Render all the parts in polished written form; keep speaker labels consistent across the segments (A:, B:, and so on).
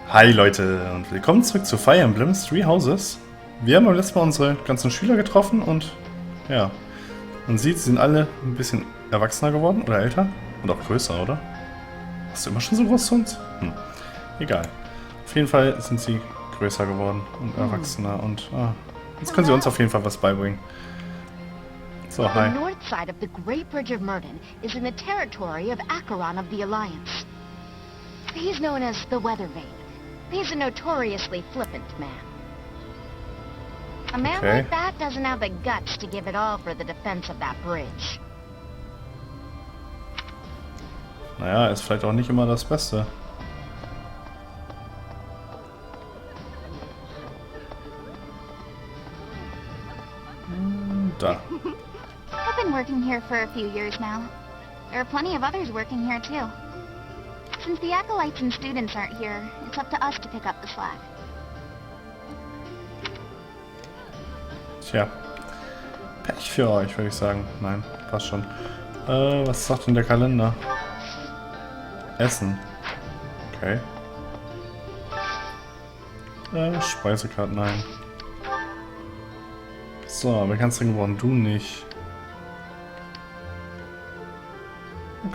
A: Hi Leute und willkommen zurück zu Fire Emblem Three Houses. Wir haben beim letzten Mal unsere ganzen Schüler getroffen und ja, man sieht, sie sind alle ein bisschen erwachsener geworden oder älter und auch größer, oder? Hast du immer schon so groß sonst? Egal. Auf jeden Fall sind sie größer geworden und erwachsener und jetzt können sie uns auf jeden Fall was beibringen. So, hi.
B: The north side of the Great Bridge of Murden is in the territory of Acheron of the Alliance. He's known as the Weather Vane. He's a notoriously flippant man. A man like that doesn't have the guts to give it all for the defense of that bridge.
A: Naja, ist vielleicht auch nicht immer das Beste. Da.
B: I've been working here for a few years now. There are plenty of others working here too. Since the acolytes and students aren't here, it's up to us to pick up the slack.
A: Tja. Pech für euch, würde ich sagen. Nein, passt schon. Was sagt denn der Kalender? Essen. Okay. Speisekarte, nein. So, wer kann's denn geworden? Du nicht.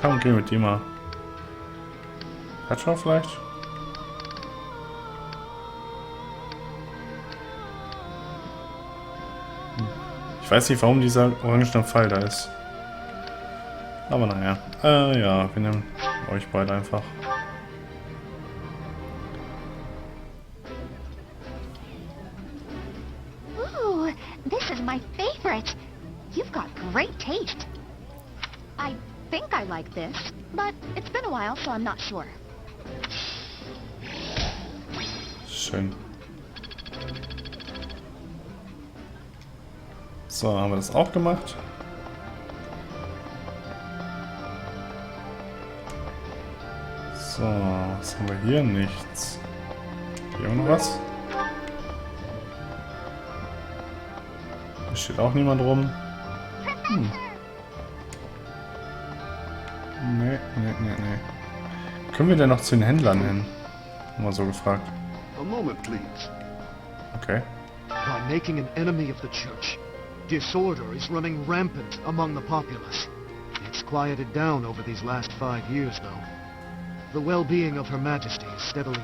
A: Komm, geh mit dir mal. Hat schon vielleicht? Ich weiß nicht, warum dieser orangene Pfeil da ist. Aber naja. Ja, wir nehmen euch beide einfach.
B: Ooh, this is my favorite. You've got great taste. I think I like this, but it's been a while, so I'm not sure.
A: Schön. So, haben wir das auch gemacht. So, was haben wir hier? Nichts. Hier noch was? Hier steht auch niemand rum. Nee. Können wir denn noch zu den Händlern hin? Mal so gefragt.
C: A moment, please.
A: Okay.
C: By making an enemy of the church, disorder is running rampant among the populace. It's quieted down over these last 5 years, though. The well-being of Her Majesty is steadily...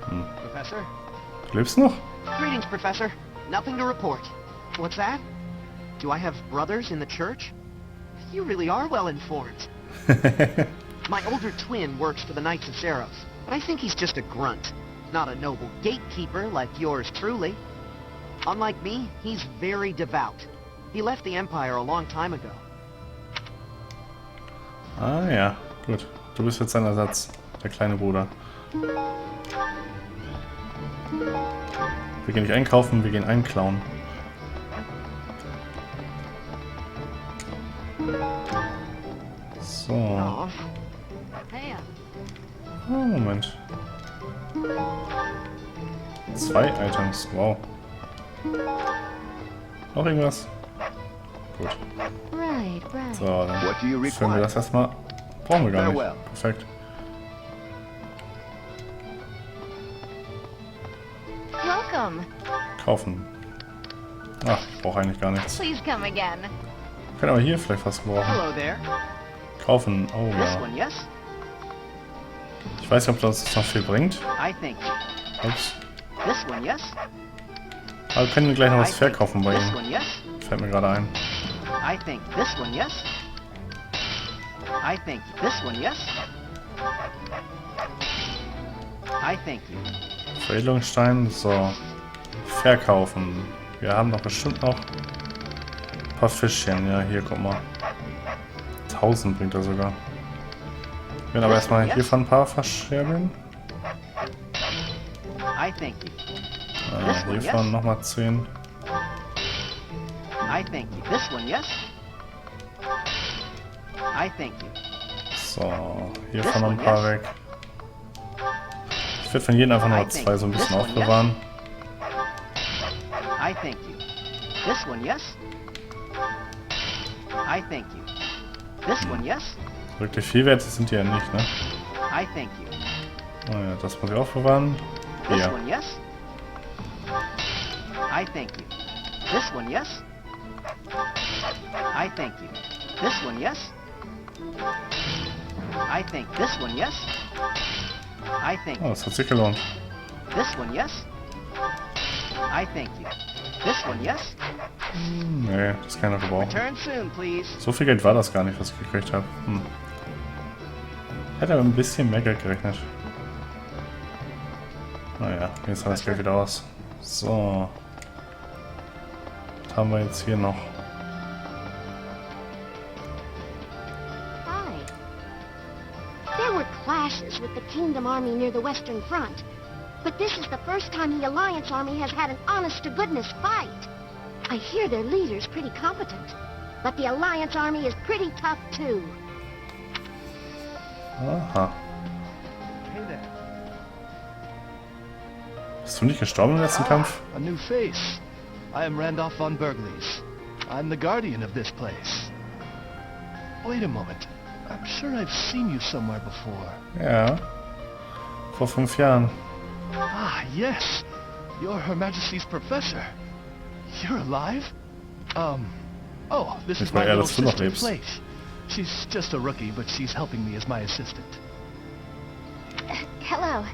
D: Professor?
A: Lebst noch?
D: Greetings, Professor. Nothing to report. What's that? Do I have brothers in the church? You really are well informed. My older twin works for the Knights of Zeros, but I think he's just a grunt. Not a noble gatekeeper like yours truly. Unlike me, he's very devout. He left the Empire a long time ago.
A: Ah ja, gut. Du bist jetzt sein Ersatz, der kleine Bruder. Wir gehen nicht einkaufen, wir gehen einklauen. So. Oh, Moment. 2 Items, wow. Noch irgendwas? Gut. So, dann füllen wir das erstmal. Brauchen wir gar nicht. Perfekt. Kaufen. Ach, ich brauche eigentlich gar nichts. Können aber hier vielleicht was gebrauchen. Kaufen. Oh ja. Ich weiß nicht, ob das noch viel bringt. Ups. Aber können wir gleich noch was verkaufen bei ihm. Fällt mir gerade ein. Veredelungsstein, so. Verkaufen. Wir haben doch bestimmt noch ein paar Fischchen. Ja, hier, guck mal. 1000 bringt er sogar. Wir werden aber erstmal hiervon ein paar verscherbeln. Hiervon nochmal 10. So, hiervon noch ein paar weg. Ich würde von jedem einfach nur 2 so ein bisschen aufbewahren. Wirklich viel wert sind die ja nicht, ne? Oh ja, das muss ich aufbewahren.
D: This
A: Ja.
D: one, yes? I thank you. This one, yes? I thank you. This one, yes? I think this one, yes? I think
A: Oh, das hat sich gelohnt.
D: this one, yes? I thank you. This one, yes?
A: Nee, das kann ich noch gebrauchen.
D: Return soon, please.
A: So viel Geld war das gar nicht, was ich gekriegt habe. Hätte aber ein bisschen mehr Geld gerechnet. Naja, jetzt haben wir das Geld wieder aus. So. Was haben wir jetzt hier noch?
E: Hi. There were clashes with the Kingdom Army near the Western Front. But this is the first time the Alliance Army has had an honest-to-goodness fight. I hear their leader's pretty competent. But the Alliance Army is pretty tough, too.
A: Aha.
C: Hey there.
A: Bist du nicht gestorben im letzten Kampf?
C: A new face. I am Randolph von Burgleys. I'm the guardian of this place. Wait a moment. I'm sure I've seen you somewhere before.
A: Ja. Vor 5 Jahren.
C: Ah, yes. You're Her Majesty's professor. You're alive? Oh, this is
A: Ich war
C: my
A: eher,
C: little
A: dass du noch
C: sister,
A: lebst.
C: Flake. She's just a rookie, but she's helping me as my assistant.
B: Hello.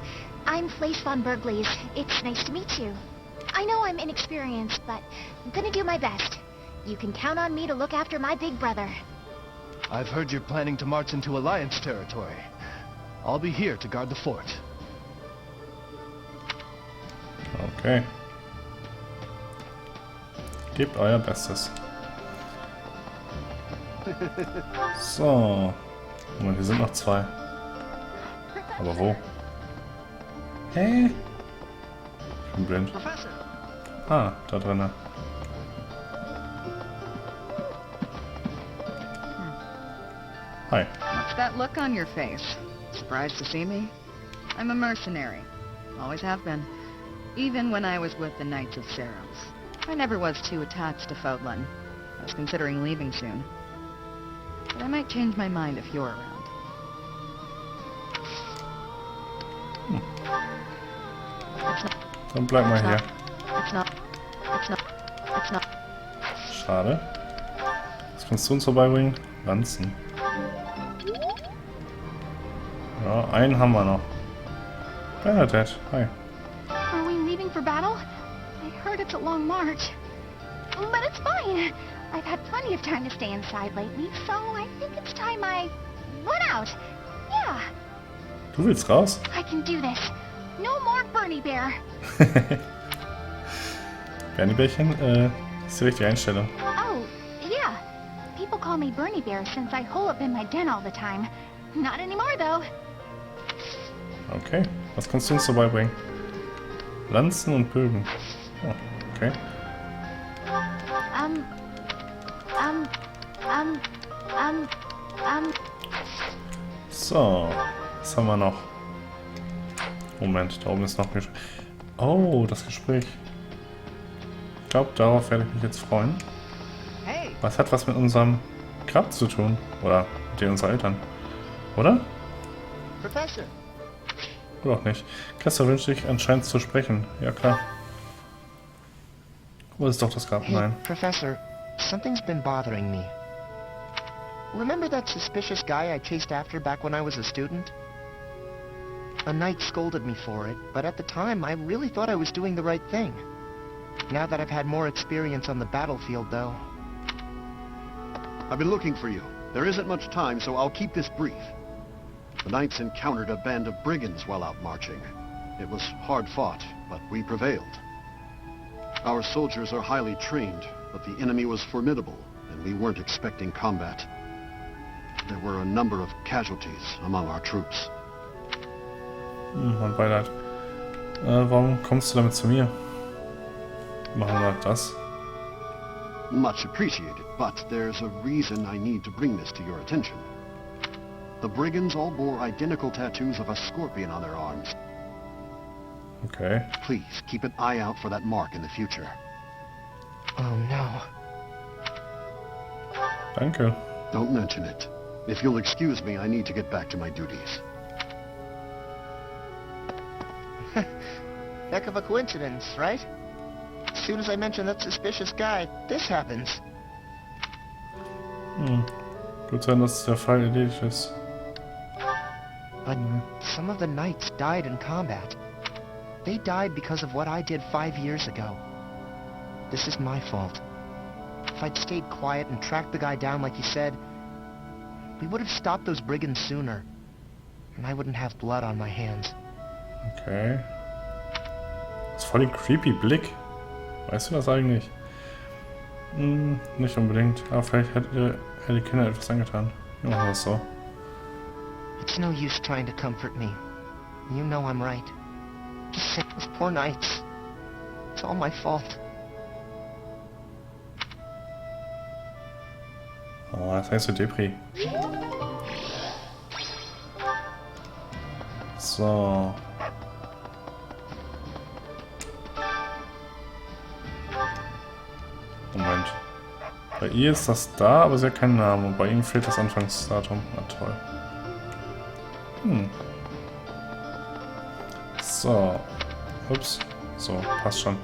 B: I'm Flace von Burgleys. It's nice to meet you. I know I'm inexperienced, but I'm gonna do my best. You can count on me to look after my big brother.
C: I've heard you're planning to march into Alliance territory. I'll be here to guard the fort.
A: Okay. Gebt euer Bestes. So. Moment, hier sind noch 2. Aber wo? Hä? Ich bin blind.
D: Professor,
A: Ah, da drinnen. Hi.
F: What's that look on your face? Surprised to see me? I'm a mercenary. Always have been. Even when I was with the Knights of Saros. I never was too attached to Fodlan. I was considering leaving soon. But I might change my mind if you're around. It's not,
A: Dann bleib mal hier.
F: it's not, it's not, it's not.
A: Schade. Was kannst du uns vorbeibringen? Lanzen. Ja, einen haben wir noch. Bernadette, hi.
B: Are we leaving for battle? I heard it's a long march. But it's fine. I've had plenty of time to stay inside lately, so I think it's time I went out. Yeah,
A: Du willst raus?
B: I can do this. No more Bernie Bear.
A: Bernibärchen, ist die richtige Einstellung.
B: Oh, yeah. People call me Bernie Bear since I hole up in my den all the time. Not anymore, though.
A: Okay, was kannst du uns vorbeibringen? Lanzen und Bögen. Oh, okay.
B: Um,
A: So, was haben wir noch? Moment, da oben ist noch ein Gespräch. Oh, das Gespräch. Ich glaube, darauf werde ich mich jetzt freuen.
D: hey,
A: Was hat was mit unserem Grab zu tun? Oder mit denen unserer Eltern? Oder?
D: Professor.
A: Oder auch nicht. Kessler wünscht sich anscheinend zu sprechen. Ja, klar. Wo ist doch das Grab?
G: Hey,
A: Nein.
G: Professor, something's been bothering me. Remember that suspicious guy I chased after back when I was a student? A knight scolded me for it, but at the time I really thought I was doing the right thing. Now that I've had more experience on the battlefield, though...
H: I've been looking for you. There isn't much time, so I'll keep this brief. The knights encountered a band of brigands while out marching. It was hard fought, but we prevailed. Our soldiers are highly trained, but the enemy was formidable, and we weren't expecting combat. There were a number of casualties among our troops.
A: Mein Beileid. Warum kommst du damit zu mir? Machen wir das?
H: Much appreciated, but there's a reason I need to bring this to your attention. The brigands all bore identical tattoos of a scorpion on their arms.
A: Okay.
H: Please, keep an eye out for that mark in the future.
G: Oh no.
A: Danke.
H: Don't mention it. If you'll excuse me, I need to get back to my duties.
G: Heck of a coincidence, right? As soon as I mention that suspicious guy, this happens.
A: Gut sein, dass der Fall erledigt ist.
G: But some of the knights died in combat. They died because of what I did 5 years ago. This is my fault. If I'd stayed quiet and tracked the guy down like you said, we would have stopped those brigands sooner. And I wouldn't have blood on my hands.
A: Okay. Das ist voll ein creepy Blick. Weißt du das eigentlich? Nicht unbedingt. Aber vielleicht hätte die Kinder etwas angetan. Wir machen das so.
G: It's no use trying to comfort me. You know I'm right. Just save those poor knights. It's all my fault.
A: Oh, das heißt so Depri. So. Moment. Bei ihr ist das da, aber sie hat keinen Namen. Und bei ihm fehlt das Anfangsdatum. Na toll. So. Ups. So, passt schon.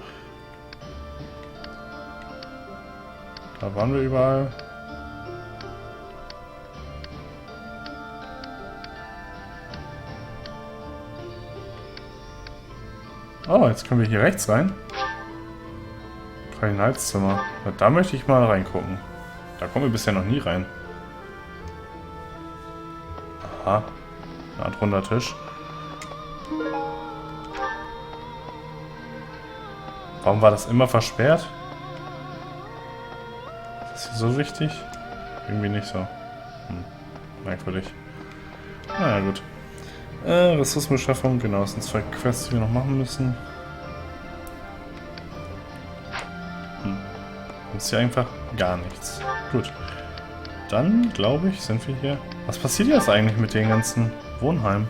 A: Da waren wir überall. Oh, jetzt können wir hier rechts rein. Kardinalszimmer. Na, da möchte ich mal reingucken. Da kommen wir bisher noch nie rein. Aha. Eine Art runder Tisch. Warum war das immer versperrt? Ist das hier so wichtig? Irgendwie nicht so. Merkwürdig. Na ja, gut. Ressourcenbeschaffung, genau, das sind 2 Quests, die wir noch machen müssen. Ist hier einfach gar nichts. Gut. Dann, glaube ich, sind wir hier... Was passiert jetzt eigentlich mit den ganzen Wohnheimen?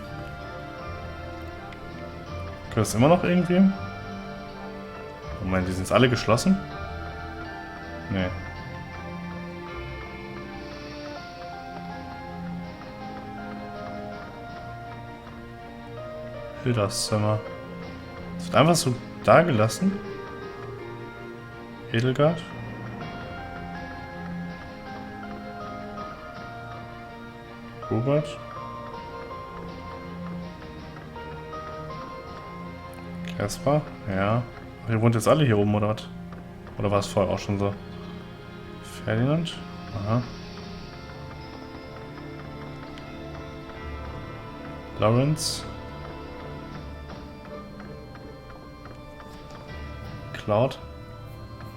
A: Geht das immer noch irgendwie? Moment, die sind jetzt alle geschlossen? Nee. Das Zimmer. Das wird einfach so da gelassen. Edelgard. Robert. Kaspar. Ja. Ihr wohnt jetzt alle hier oben, oder was? Oder war es vorher auch schon so? Ferdinand. Aha. Lawrence. Cloud.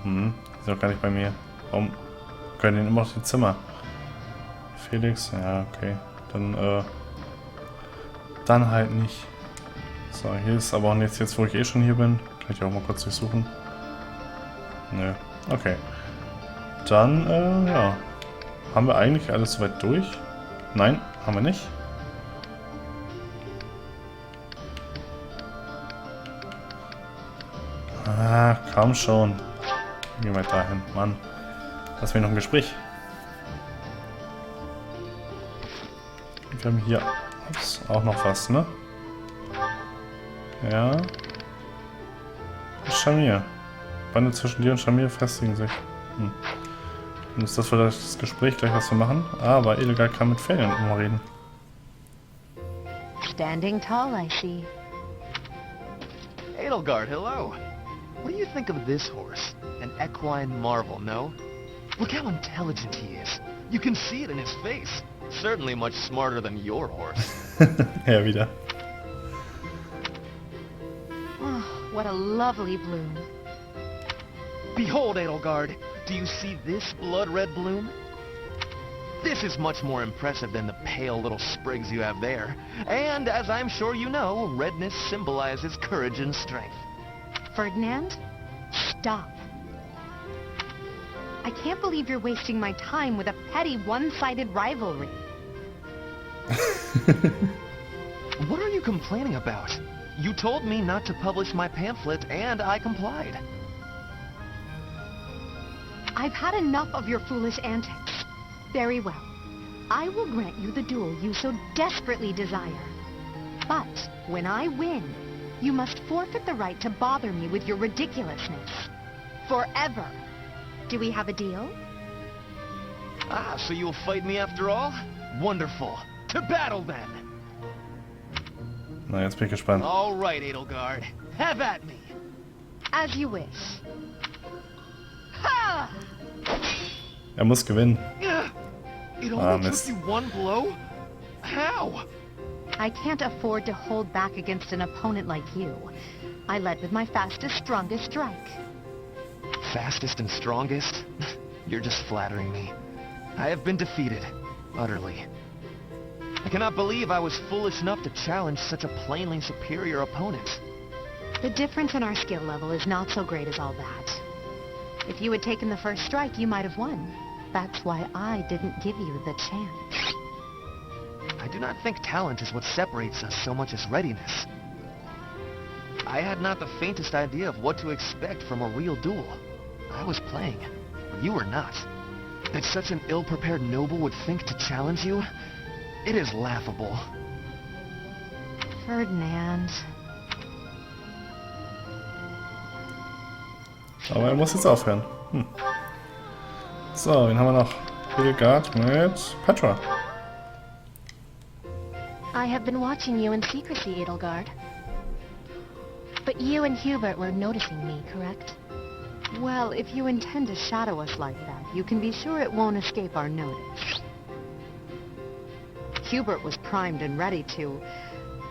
A: Ist doch gar nicht bei mir. Warum können die immer auf die Zimmer? Felix, ja, okay. Dann halt nicht. So, hier ist aber auch nichts jetzt, wo ich eh schon hier bin. Kann ich auch mal kurz durchsuchen. Nö, okay. Dann, ja. Haben wir eigentlich alles soweit durch? Nein, haben wir nicht. Ah, komm schon. Gehen wir dahin. Mann. Lass mir noch ein Gespräch. Wir haben hier auch noch was, ne? Ja. Schamir. Bande zwischen dir und Schamir festigen sich. Dann ist das vielleicht das Gespräch gleich, was wir machen. Aber Edelgard kann mit Ferdinand mal reden.
I: Standing tall, I see.
D: Edelgard, hello. What do you think of this horse? An equine marvel, no? Look how intelligent he is. You can see it in his face. Certainly much smarter than your horse.
A: Ja, wieder.
I: Oh, what a lovely bloom.
D: Behold, Edelgard. Do you see this blood-red bloom? This is much more impressive than the pale little sprigs you have there. And, as I'm sure you know, redness symbolizes courage and strength.
I: Ferdinand, stop. I can't believe you're wasting my time with a petty one-sided rivalry.
D: What are you complaining about? You told me not to publish my pamphlet, and I complied.
I: I've had enough of your foolish antics. Very well. I will grant you the duel you so desperately desire. But when I win, You must forfeit the right to bother me with your ridiculousness. Forever. Do we have a deal?
C: Ah, so you'll fight me after all? Wonderful. To battle then!
A: Na, jetzt bin ich gespannt.
C: All right, Edelgard. Have at me!
I: As you wish. Ha!
A: Er muss gewinnen.
C: It
A: Ah,
C: only took
A: Mist.
C: you one blow? How?
I: I can't afford to hold back against an opponent like you. I led with my fastest, strongest strike.
C: Fastest and strongest? You're just flattering me. I have been defeated. Utterly. I cannot believe I was foolish enough to challenge such a plainly superior opponent.
I: The difference in our skill level is not so great as all that. If you had taken the first strike, you might have won. That's why I didn't give you the chance.
C: I do not think talent is what separates us so much as readiness. I had not the faintest idea of what to expect from a real duel. I was playing. You were not. That such an ill-prepared noble would think to challenge you? It is laughable.
I: Ferdinand.
A: Aber er muss jetzt aufhören. So, wen haben wir noch? Hildegard mit Petra.
B: I have been watching you in secrecy, Edelgard. But you and Hubert were noticing me, correct?
I: Well, if you intend to shadow us like that, you can be sure it won't escape our notice. Hubert was primed and ready to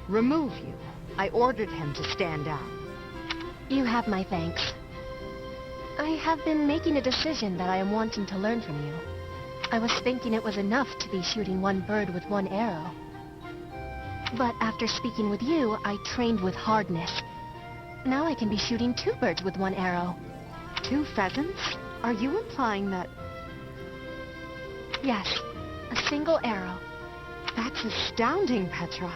I: remove you. I ordered him to stand down.
B: You have my thanks. I have been making a decision that I am wanting to learn from you. I was thinking it was enough to be shooting one bird with one arrow. But after speaking with you, I trained with hardness. Now I can be shooting 2 birds with 1 arrow.
I: 2 pheasants? Are you implying that...
B: Yes, a single arrow.
I: That's astounding, Petra.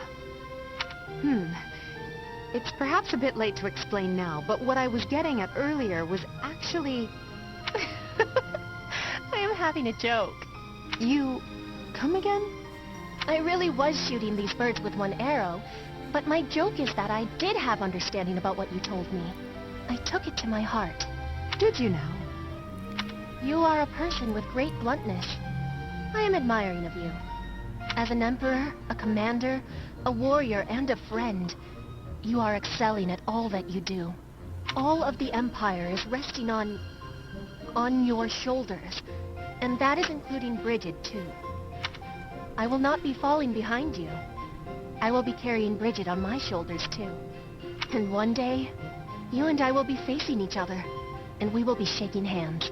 I: It's perhaps a bit late to explain now, but what I was getting at earlier was actually...
B: I am having a joke.
I: You... come again?
B: I really was shooting these birds with 1 arrow, but my joke is that I did have understanding about what you told me. I took it to my heart.
I: Did you now?
B: You are a person with great bluntness. I am admiring of you. As an emperor, a commander, a warrior, and a friend, you are excelling at all that you do. All of the empire is resting on your shoulders, and that is including Bridget, too. I will not be falling behind you. I will be carrying Bridget on my shoulders, too. And one day, you and I will be facing each other, and we will be shaking hands.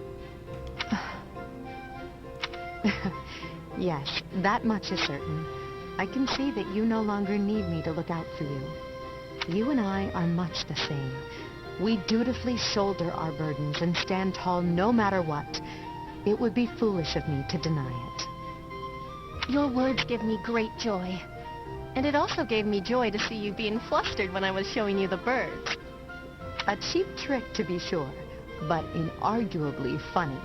I: Yes, that much is certain. I can see that you no longer need me to look out for you. You and I are much the same. We dutifully shoulder our burdens and stand tall no matter what. It would be foolish of me to deny it.
B: Your words give me great joy. And it also gave me joy to see you being flustered when I was showing you the birds.
I: A cheap trick, to be sure, but inarguably funny.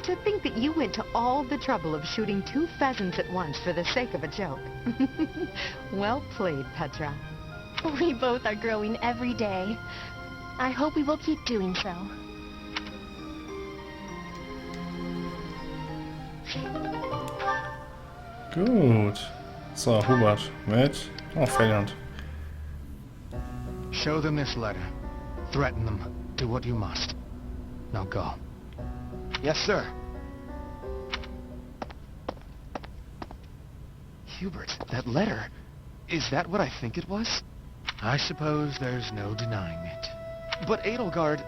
I: To think that you went to all the trouble of shooting 2 pheasants at once for the sake of a joke. Well played, Petra.
B: We both are growing every day. I hope we will keep doing so.
A: Gut. So, Hubert mit Ferdinand.
C: Show them this letter. Threaten them. Do what you must. Now go. Yes, sir. Hubert, that letter. Is that what I think it was? I suppose there's no denying it. But Edelgard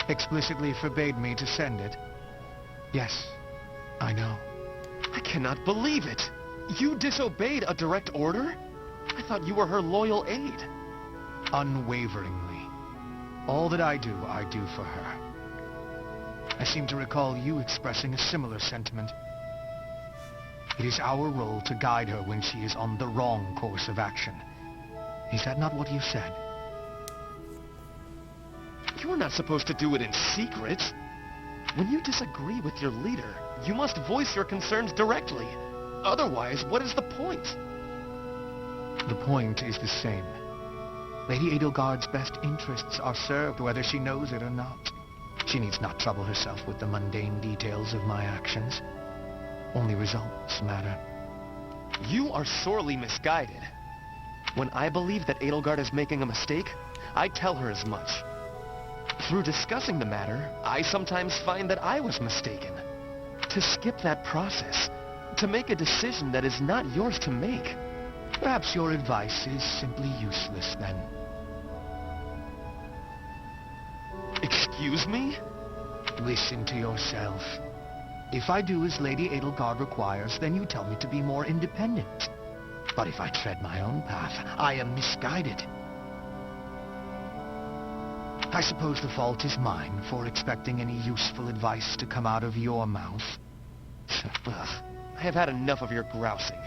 C: explicitly forbade me to send it. Yes, I know. I cannot believe it. You disobeyed a direct order? I thought you were her loyal aide. Unwaveringly. All that I do for her. I seem to recall you expressing a similar sentiment. It is our role to guide her when she is on the wrong course of action. Is that not what you said? You're not supposed to do it in secret. When you disagree with your leader, you must voice your concerns directly. Otherwise, what is the point? The point is the same. Lady Edelgard's best interests are served whether she knows it or not. She needs not trouble herself with the mundane details of my actions. Only results matter.
J: You are sorely misguided. When I believe that Edelgard is making a mistake, I tell her as much. Through discussing the matter, I sometimes find that I was mistaken. To skip that process, to make a decision that is not yours to make.
C: Perhaps your advice is simply useless, then.
J: Excuse me?
C: Listen to yourself. If I do as Lady Edelgard requires, then you tell me to be more independent. But if I tread my own path, I am misguided. I suppose the fault is mine for expecting any useful advice to come out of your mouth.
J: Ugh, I have had enough of your grousing.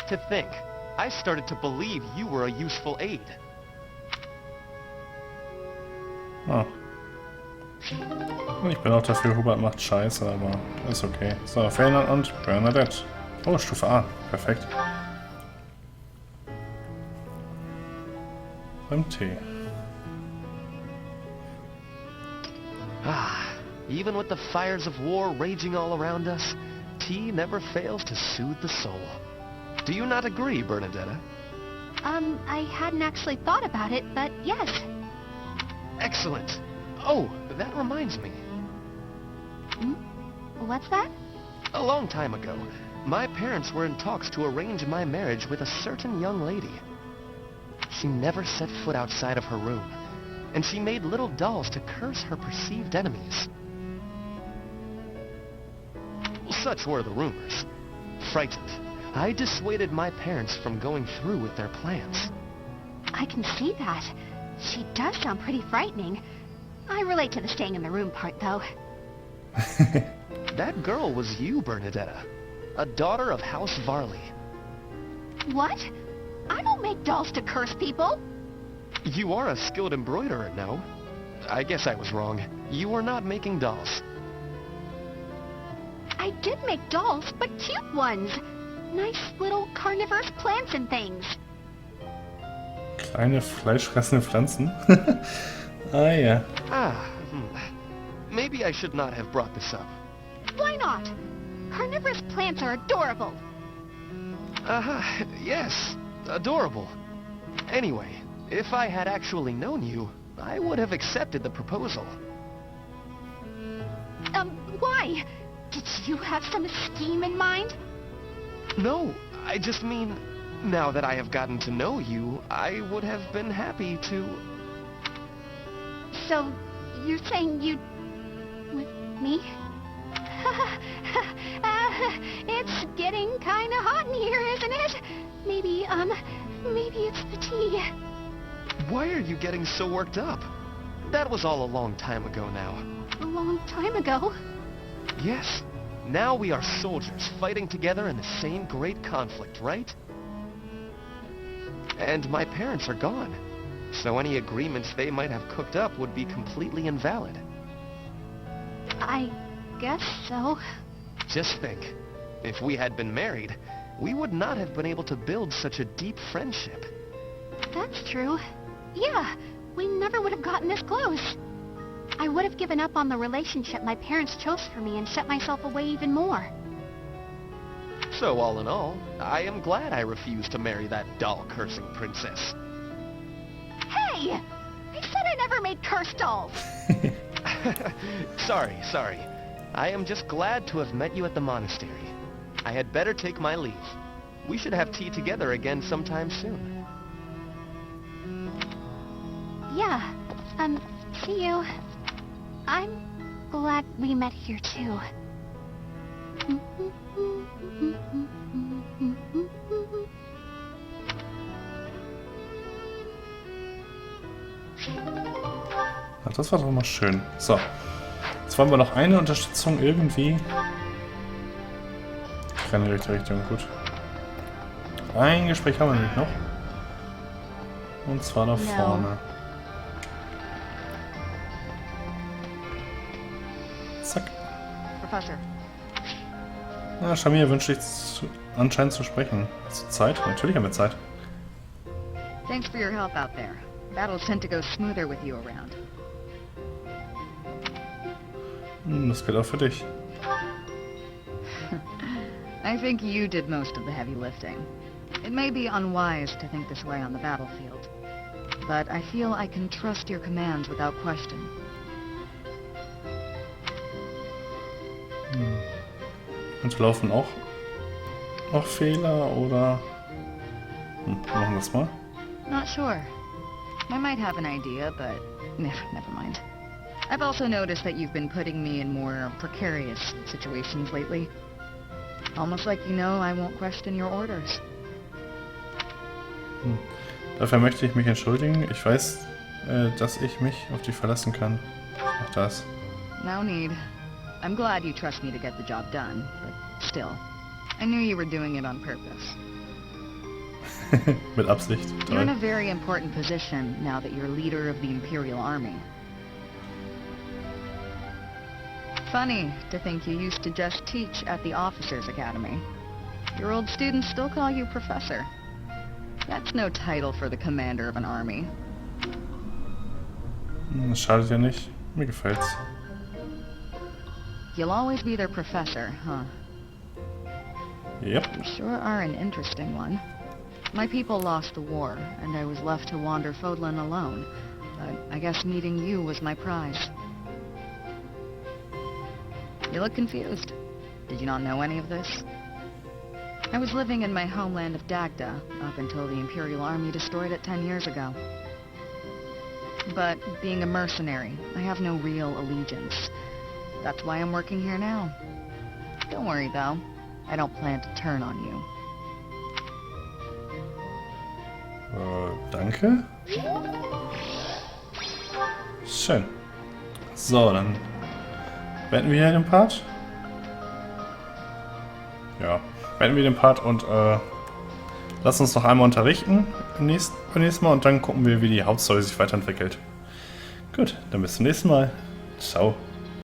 J: To think, I started to believe you were a useful aid.
A: Oh. Ich bin auch dafür, Hubert macht Scheiße, aber ist okay. So, Ferdinand und Bernadette. Oh, Stufe A. Perfekt. Beim Tee.
J: Ah, even with the fires of war raging all around us, tea never fails to soothe the soul. Do you not agree, Bernadetta?
B: I hadn't actually thought about it, but yes.
J: Excellent. Oh, that reminds me.
B: What's that?
J: A long time ago, my parents were in talks to arrange my marriage with a certain young lady. She never set foot outside of her room, and she made little dolls to curse her perceived enemies. Such were the rumors. Frightened, I dissuaded my parents from going through with their plans.
B: I can see that. She does sound pretty frightening. I relate to the staying in the room part, though.
J: That girl was you, Bernadetta. A daughter of House Varley.
B: What? I don't make dolls to curse people.
J: You are a skilled embroiderer, no? I guess I was wrong. You were not making dolls.
B: I did make dolls, but cute ones. Nice little carnivorous plants and things.
A: Kleine fleischfressende Pflanzen. Ah, ja.
J: Maybe I should not have brought this up.
B: Why not? Carnivorous plants are adorable.
J: Yes. Adorable. Anyway, if I had actually known you, I would have accepted the proposal.
B: Why? Did you have some scheme in mind?
J: No, I just mean, now that I have gotten to know you, I would have been happy to...
B: So, you're saying you'd... with me? It's getting kinda hot in here, isn't it? Maybe it's the tea.
J: Why are you getting so worked up? That was all a long time ago now.
B: A long time ago?
J: Yes. Now we are soldiers fighting together in the same great conflict, right? And my parents are gone. So any agreements they might have cooked up would be completely invalid.
B: I guess so.
J: Just think. If we had been married, we would not have been able to build such a deep friendship.
B: That's true. Yeah, we never would have gotten this close. I would have given up on the relationship my parents chose for me and shut myself away even more.
J: So all in all, I am glad I refused to marry that doll-cursing princess.
B: Hey! I said I never made curse dolls!
J: Sorry. I am just glad to have met you at the monastery. I had better take my leave. We should have tea together again sometime soon.
B: Yeah, see you. I'm glad we met here too.
A: Ja, das war doch mal schön. So. Jetzt wollen wir noch eine Unterstützung irgendwie. Keine richtige Richtung, gut. Ein Gespräch haben wir nämlich noch. Und zwar da vorne. Zack.
F: Professor.
A: Na, Shamir wünscht sich anscheinend zu sprechen. Hast du Zeit? Natürlich haben wir Zeit.
F: Thanks for your help out there. Battles tend to go smoother with you around.
A: Das gilt auch für dich.
F: I think you did most of the heavy lifting. It may be unwise to think this way on the battlefield, but I feel I can trust your commands without question.
A: Unterlaufen auch Fehler oder... machen wir es mal.
F: Not sure. I might have an idea, but never mind. I've also noticed that you've been putting me in more precarious situations lately. Almost like you know I won't question your orders.
A: Dafür möchte ich mich entschuldigen. Ich weiß, dass ich mich auf dich verlassen kann. Auch das.
F: No need. I'm glad you trust me to get the job done, but still. I knew you were doing it on purpose.
A: Mit Absicht.
F: You're in a very important position now that you're leader of the Imperial Army. Funny to think you used to just teach at the Officers' Academy. Your old students still call you Professor. That's no title for the commander of an army.
A: Das schadet ja nicht. Mir gefällt's.
F: You'll always be their professor, huh?
A: Yep.
F: You sure are an interesting one. My people lost the war, and I was left to wander Fodlan alone. But I guess meeting you was my prize. You look confused. Did you not know any of this? I was living in my homeland of Dagda up until the Imperial Army destroyed it 10 years ago. But being a mercenary, I have no real allegiance. That's why I'm working here now. Don't worry, though. I don't plan to turn on you.
A: Danke. Schön. So, dann beenden wir hier den Part. Ja, beenden wir den Part und lass uns noch einmal unterrichten beim nächsten Mal und dann gucken wir, wie die Hauptstory sich weiterentwickelt. Gut, dann bis zum nächsten Mal. Ciao.